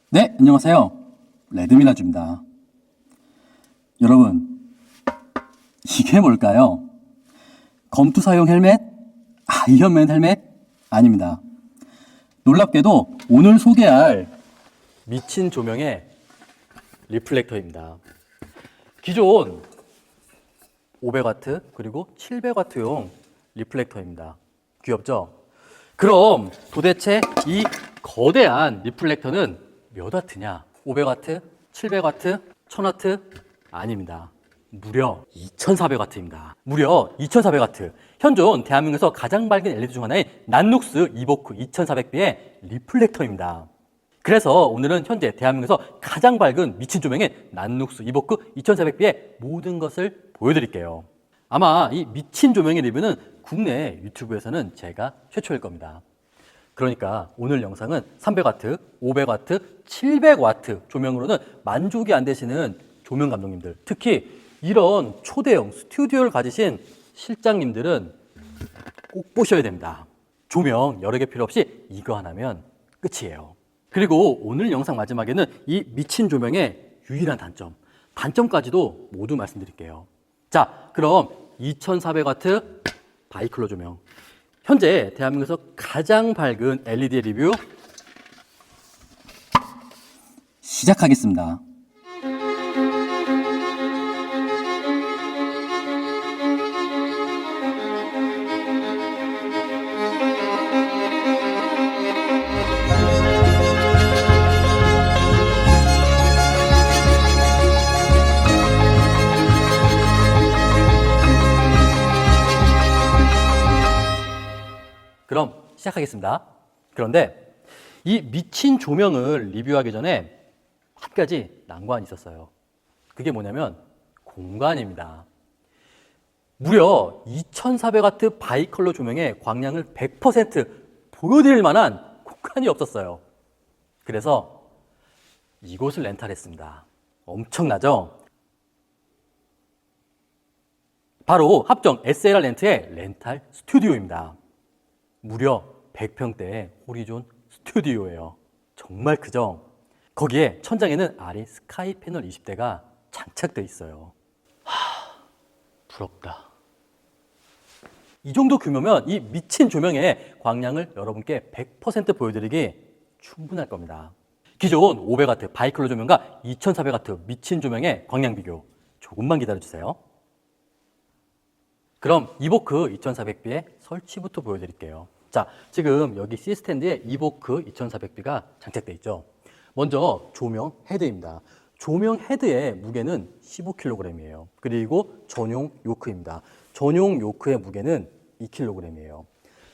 네, 안녕하세요. 레드미라주입니다. 여러분, 이게 뭘까요? 검투사용 헬멧? 아이언맨 헬멧? 아닙니다. 놀랍게도 오늘 소개할 미친 조명의 리플렉터입니다. 기존 500W 그리고 700W용 리플렉터입니다. 귀엽죠? 그럼 도대체 이 거대한 리플렉터는 몇 와트냐? 500W, 700W, 1000W? 아닙니다. 무려 2400W입니다. 무려 2400W. 현존 대한민국에서 가장 밝은 LED 중 하나인 난룩스 이보크 2400B의 리플렉터입니다. 그래서 오늘은 현재 대한민국에서 가장 밝은 미친 조명인 난룩스 이보크 2400B의 모든 것을 보여드릴게요. 아마 이 미친 조명의 리뷰는 국내 유튜브에서는 제가 최초일 겁니다. 그러니까 오늘 영상은 300W, 500W, 700W 조명으로는 만족이 안 되시는 조명 감독님들, 특히 이런 초대형 스튜디오를 가지신 실장님들은 꼭 보셔야 됩니다. 조명 여러 개 필요 없이 이거 하나면 끝이에요. 그리고 오늘 영상 마지막에는 이 미친 조명의 유일한 단점까지도 모두 말씀드릴게요. 자, 그럼 2400W 바이클로 조명. 현재 대한민국에서 가장 밝은 LED 리뷰 시작하겠습니다. 그럼 시작하겠습니다. 그런데 이 미친 조명을 리뷰하기 전에 한 가지 난관이 있었어요. 그게 뭐냐면 공간입니다. 무려 2400W 바이컬러 조명의 광량을 100% 보여드릴 만한 공간이 없었어요. 그래서 이곳을 렌탈했습니다. 엄청나죠? 바로 합정 SLR 렌트의 렌탈 스튜디오입니다. 무려 100평대의 호리존 스튜디오예요. 정말 크죠? 거기에 천장에는 아리 스카이 패널 20대가 장착되어 있어요. 부럽다. 이 정도 규모면 이 미친 조명의 광량을 여러분께 100% 보여드리기 충분할 겁니다. 기존 500W 바이클로 조명과 2400W 미친 조명의 광량 비교 조금만 기다려주세요. 그럼 이보크 2400B의 설치부터 보여드릴게요. 자, 지금 여기 C스탠드에 이보크 2400B가 장착되어 있죠. 먼저 조명 헤드입니다. 조명 헤드의 무게는 15kg이에요. 그리고 전용 요크입니다. 전용 요크의 무게는 2kg이에요.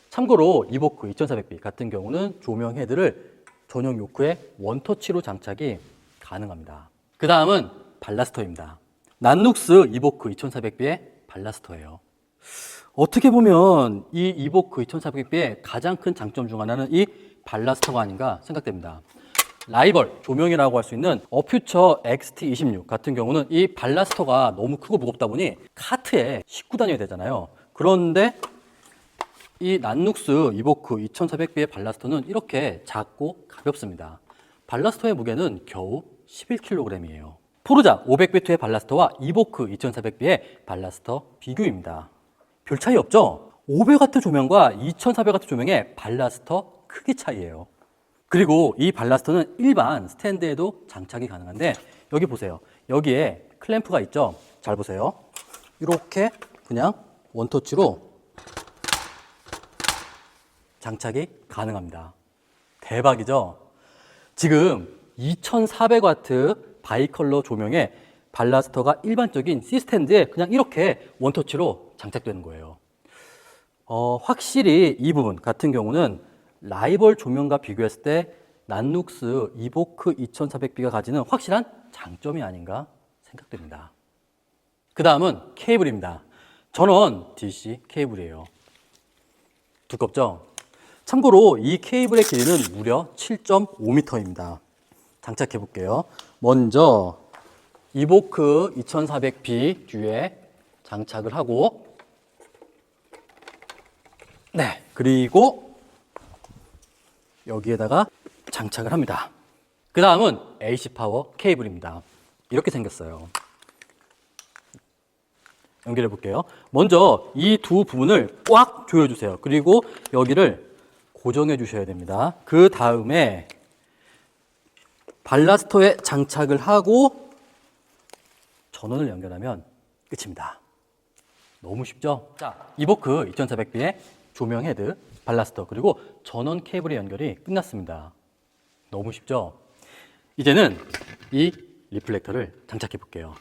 참고로 이보크 2400B 같은 경우는 조명 헤드를 전용 요크에 원터치로 장착이 가능합니다. 그 다음은 발라스터입니다. 난룩스 이보크 2400B의 발라스터예요. 어떻게 보면 이 이보크 2400B의 가장 큰 장점 중 하나는 이 발라스터가 아닌가 생각됩니다. 라이벌 조명이라고 할 수 있는 어퓨처 XT26 같은 경우는 이 발라스터가 너무 크고 무겁다 보니 카트에 싣고 다녀야 되잖아요. 그런데 이 난룩스 이보크 2400B의 발라스터는 이렇게 작고 가볍습니다. 발라스터의 무게는 겨우 11kg이에요. 포르자 500B2의 발라스터와 이보크 2400B의 발라스터 비교입니다. 별 차이 없죠? 500W 조명과 2400W 조명의 발라스터 크기 차이예요. 그리고 이 발라스터는 일반 스탠드에도 장착이 가능한데 여기 보세요. 여기에 클램프가 있죠? 잘 보세요. 이렇게 그냥 원터치로 장착이 가능합니다. 대박이죠? 지금 2400W 바이컬러 조명에 발라스터가 일반적인 C스탠드에 그냥 이렇게 원터치로 장착되는 거예요. 확실히 이 부분 같은 경우는 라이벌 조명과 비교했을 때 난룩스 이보크 2400B가 가지는 확실한 장점이 아닌가 생각됩니다. 그 다음은 케이블입니다. 전원 DC 케이블이에요. 두껍죠? 참고로 이 케이블의 길이는 무려 7.5m입니다. 장착해 볼게요. 먼저 이보크 2400B 뒤에 장착을 하고, 네, 그리고 여기에다가 장착을 합니다. 그 다음은 AC 파워 케이블입니다. 이렇게 생겼어요. 연결해 볼게요. 먼저 이 두 부분을 꽉 조여주세요. 그리고 여기를 고정해 주셔야 됩니다. 그 다음에 발라스터에 장착을 하고 전원을 연결하면 끝입니다. 너무 쉽죠? 자, 이보크 2400B의 조명 헤드, 발라스터, 그리고 전원 케이블의 연결이 끝났습니다. 너무 쉽죠? 이제는 이 리플렉터를 장착해 볼게요.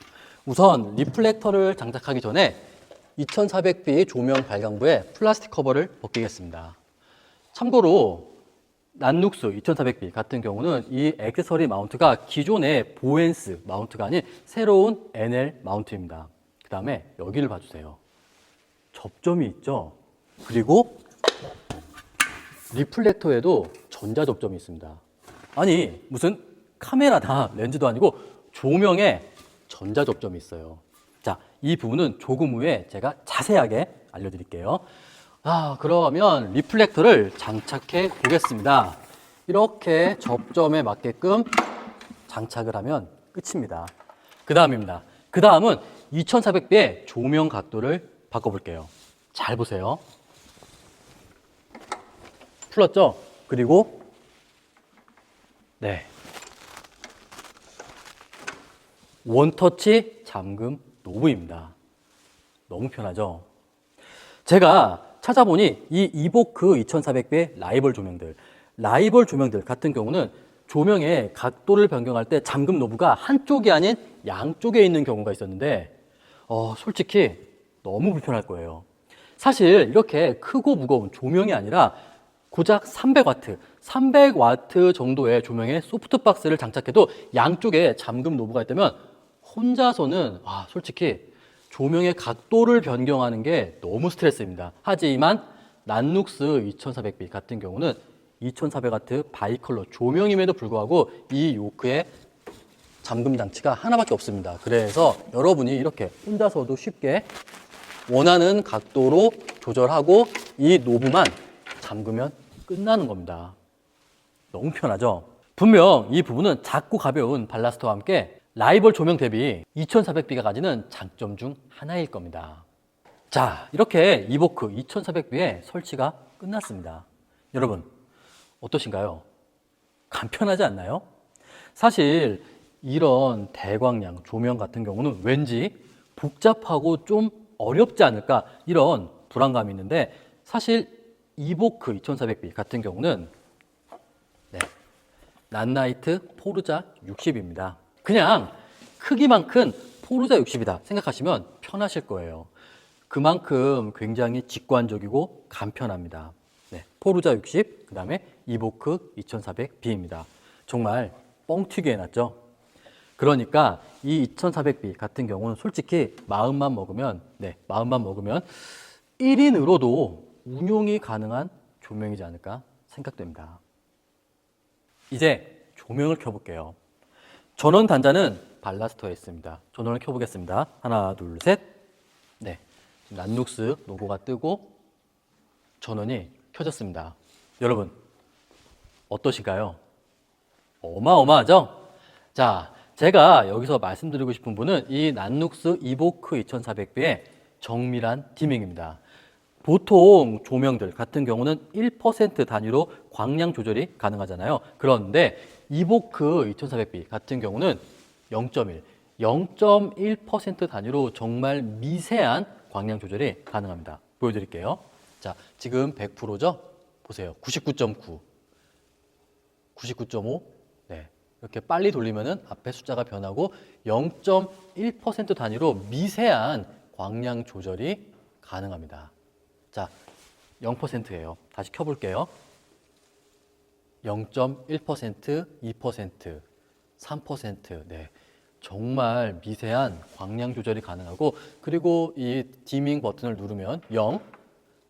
우선 리플렉터를 장착하기 전에 2400B 조명 발광부에 플라스틱 커버를 벗기겠습니다. 참고로 난룩스 2400B 같은 경우는 이 액세서리 마운트가 기존의 보엔스 마운트가 아닌 새로운 NL 마운트입니다. 그 다음에 여기를 봐주세요. 접점이 있죠? 그리고 리플렉터에도 전자 접점이 있습니다. 아니, 무슨 카메라나 렌즈도 아니고 조명에 전자 접점이 있어요. 자, 이 부분은 조금 후에 제가 자세하게 알려드릴게요. 그러면 리플렉터를 장착해 보겠습니다. 이렇게 접점에 맞게끔 장착을 하면 끝입니다. 그 다음입니다. 그 다음은 2400B의 조명 각도를 바꿔볼게요. 잘 보세요. 풀었죠? 그리고 네, 원터치 잠금 노브입니다. 너무 편하죠? 제가 찾아보니 이 이보크 2400B의 라이벌 조명들 같은 경우는 조명의 각도를 변경할 때 잠금 노브가 한쪽이 아닌 양쪽에 있는 경우가 있었는데 솔직히 너무 불편할 거예요. 사실 이렇게 크고 무거운 조명이 아니라 고작 300W 정도의 조명에 소프트박스를 장착해도 양쪽에 잠금 노브가 있다면 혼자서는 솔직히 조명의 각도를 변경하는 게 너무 스트레스입니다. 하지만 난룩스 2400B 같은 경우는 2400W 바이컬러 조명임에도 불구하고 이 요크에 잠금 장치가 하나밖에 없습니다. 그래서 여러분이 이렇게 혼자서도 쉽게 원하는 각도로 조절하고 이 노브만 잠그면 끝나는 겁니다. 너무 편하죠? 분명 이 부분은 작고 가벼운 발라스터와 함께 라이벌 조명 대비 2400B가 가지는 장점 중 하나일 겁니다. 자, 이렇게 이보크 2400B의 설치가 끝났습니다. 여러분, 어떠신가요? 간편하지 않나요? 사실 이런 대광량 조명 같은 경우는 왠지 복잡하고 좀 어렵지 않을까 이런 불안감이 있는데 사실 이보크 2400B 같은 경우는 낫나이트 포르자 60입니다. 그냥 크기만 큰 포르자 60이다 생각하시면 편하실 거예요. 그만큼 굉장히 직관적이고 간편합니다. 포르자 60, 그 다음에 이보크 2400B입니다. 정말 뻥튀기 해놨죠? 그러니까 이 2400B 같은 경우는 솔직히 마음만 먹으면 1인으로도 운용이 가능한 조명이지 않을까 생각됩니다. 이제 조명을 켜볼게요. 전원 단자는 발라스터에 있습니다. 전원을 켜보겠습니다. 하나, 둘, 셋. 네, 난룩스 로고가 뜨고 전원이 켜졌습니다. 여러분, 어떠신가요? 어마어마하죠? 자, 제가 여기서 말씀드리고 싶은 분은 이 난룩스 이보크 2400B의 정밀한 디밍입니다. 보통 조명들 같은 경우는 1% 단위로 광량 조절이 가능하잖아요. 그런데 이보크 2400B 같은 경우는 0.1, 0.1% 단위로 정말 미세한 광량 조절이 가능합니다. 보여드릴게요. 자, 지금 100%죠? 보세요. 99.9, 99.5, 네. 이렇게 빨리 돌리면은 앞에 숫자가 변하고 0.1% 단위로 미세한 광량 조절이 가능합니다. 자, 0%예요. 다시 켜볼게요. 0.1%, 2%, 3%, 네. 정말 미세한 광량 조절이 가능하고, 그리고 이 디밍 버튼을 누르면 0,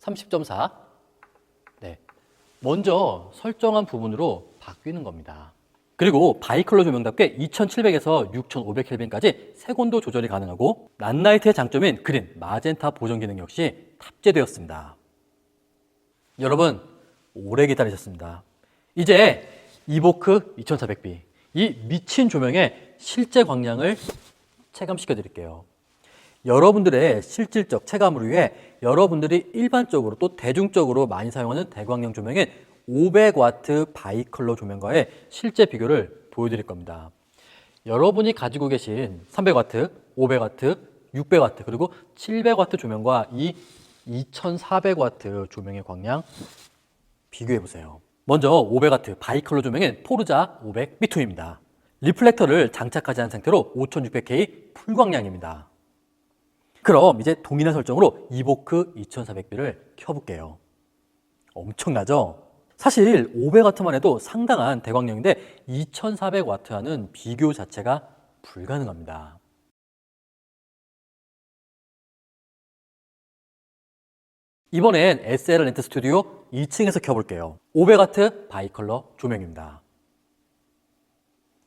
30.4, 네. 먼저 설정한 부분으로 바뀌는 겁니다. 그리고 바이컬러 조명답게 2700에서 6500켈빈까지 색온도 조절이 가능하고, 낫나이트의 장점인 그린, 마젠타 보정 기능 역시 탑재되었습니다. 여러분, 오래 기다리셨습니다. 이제 이보크 2400B, 이 미친 조명의 실제 광량을 체감시켜 드릴게요. 여러분들의 실질적 체감을 위해 여러분들이 일반적으로 또 대중적으로 많이 사용하는 대광량 조명인 500W 바이컬러 조명과의 실제 비교를 보여드릴 겁니다. 여러분이 가지고 계신 300W, 500W, 600W 그리고 700W 조명과 이 2400W 조명의 광량 비교해 보세요. 먼저 500W 바이컬러 조명인 포르자 500 B2입니다. 리플렉터를 장착하지 않은 상태로 5600K 풀광량입니다. 그럼 이제 동일한 설정으로 이보크 2400B를 켜볼게요. 엄청나죠? 사실 500W만 해도 상당한 대광량인데 2400W와는 비교 자체가 불가능합니다. 이번엔 SLR 렌트 스튜디오 2층에서 켜볼게요. 500W 바이컬러 조명입니다.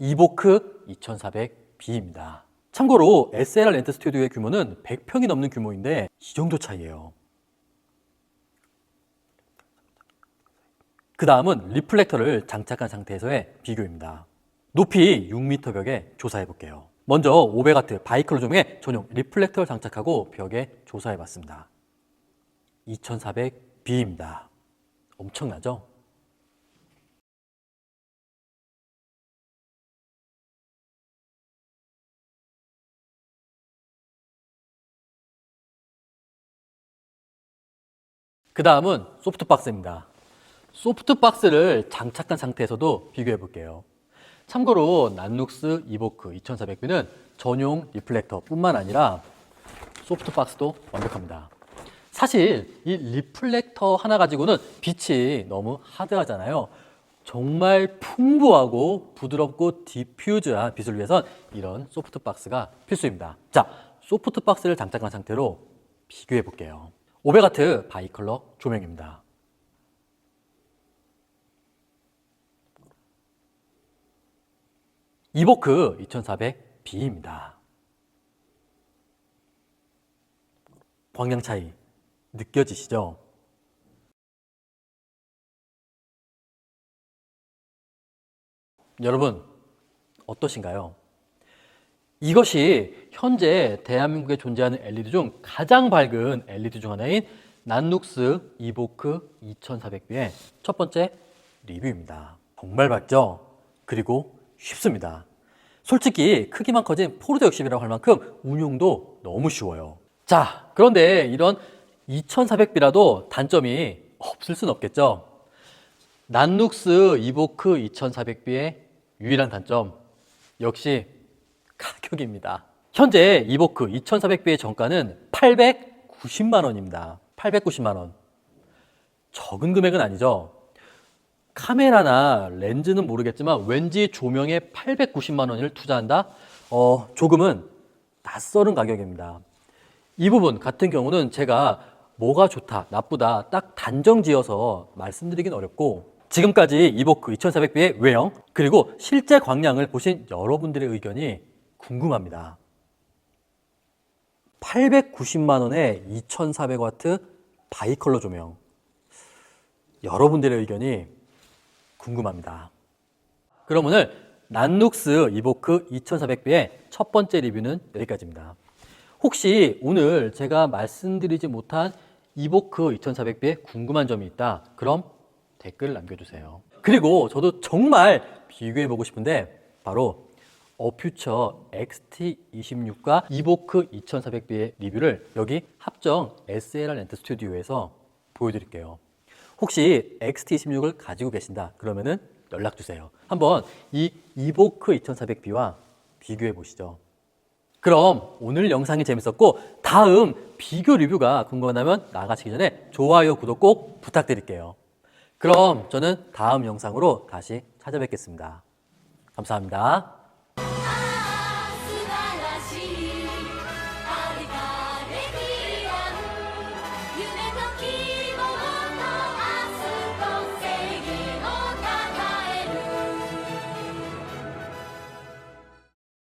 이보크 2400B입니다. 참고로 SLR 렌트 스튜디오의 규모는 100평이 넘는 규모인데 이 정도 차이예요. 그 다음은 리플렉터를 장착한 상태에서의 비교입니다. 높이 6m 벽에 조사해 볼게요. 먼저 500W 바이컬러 조명에 전용 리플렉터를 장착하고 벽에 조사해 봤습니다. 2400B입니다. 엄청나죠? 그 다음은 소프트박스입니다. 소프트박스를 장착한 상태에서도 비교해 볼게요. 참고로 난룩스 이보크 2400B는 전용 리플렉터 뿐만 아니라 소프트박스도 완벽합니다. 사실 이 리플렉터 하나 가지고는 빛이 너무 하드하잖아요. 정말 풍부하고 부드럽고 디퓨즈한 빛을 위해선 이런 소프트박스가 필수입니다. 자, 소프트박스를 장착한 상태로 비교해 볼게요. 500W 바이컬러 조명입니다. 이보크 2400B입니다. 광량 차이 느껴지시죠? 여러분 어떠신가요? 이것이 현재 대한민국에 존재하는 LED 중 가장 밝은 LED 중 하나인 난룩스 이보크 2400B의 첫 번째 리뷰입니다. 정말 밝죠? 그리고 쉽습니다. 솔직히 크기만 커진 포르자 60이라고 할 만큼 운용도 너무 쉬워요. 자, 그런데 이런 2400B라도 단점이 없을 순 없겠죠? 난룩스 이보크 2400B의 유일한 단점 역시 가격입니다. 현재 이보크 2400B의 정가는 890만 원입니다. 890만 원. 적은 금액은 아니죠. 카메라나 렌즈는 모르겠지만 왠지 조명에 890만 원을 투자한다? 조금은 낯설은 가격입니다. 이 부분 같은 경우는 제가 뭐가 좋다, 나쁘다 딱 단정 지어서 말씀드리긴 어렵고 지금까지 이보크 2400B의 외형 그리고 실제 광량을 보신 여러분들의 의견이 궁금합니다. 890만 원에 2400W 바이컬러 조명 여러분들의 의견이 궁금합니다. 그럼 오늘 난룩스 이보크 2400B의 첫 번째 리뷰는 여기까지입니다. 혹시 오늘 제가 말씀드리지 못한 이보크 2400B에 궁금한 점이 있다. 그럼 댓글 남겨주세요. 그리고 저도 정말 비교해보고 싶은데 바로 어퓨처 XT26과 이보크 2400B의 리뷰를 여기 합정 SLR 렌트 스튜디오에서 보여드릴게요. 혹시 XT26을 가지고 계신다 그러면은 연락주세요. 한번 이 이보크 2400B와 비교해 보시죠. 그럼 오늘 영상이 재밌었고 다음 비교 리뷰가 궁금하다면 나가시기 전에 좋아요, 구독 꼭 부탁드릴게요. 그럼 저는 다음 영상으로 다시 찾아뵙겠습니다. 감사합니다.